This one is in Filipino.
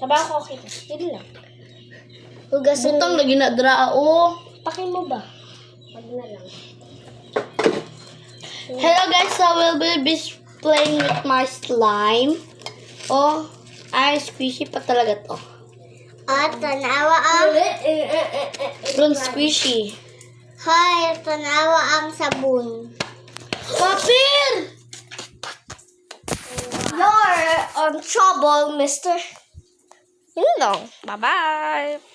Tabako, okay. Hindi lang. Hugasan Butang lagi na draa, oh. Paki mo ba? Wag na lang. Hello guys, so we'll be playing with my slime. Oh, ay squishy pa talaga to. At tanawa ang... Don't squishy. Hoy, tanawa ang sabon. Papir! You're on trouble, mister. Yun lang. Bye-bye.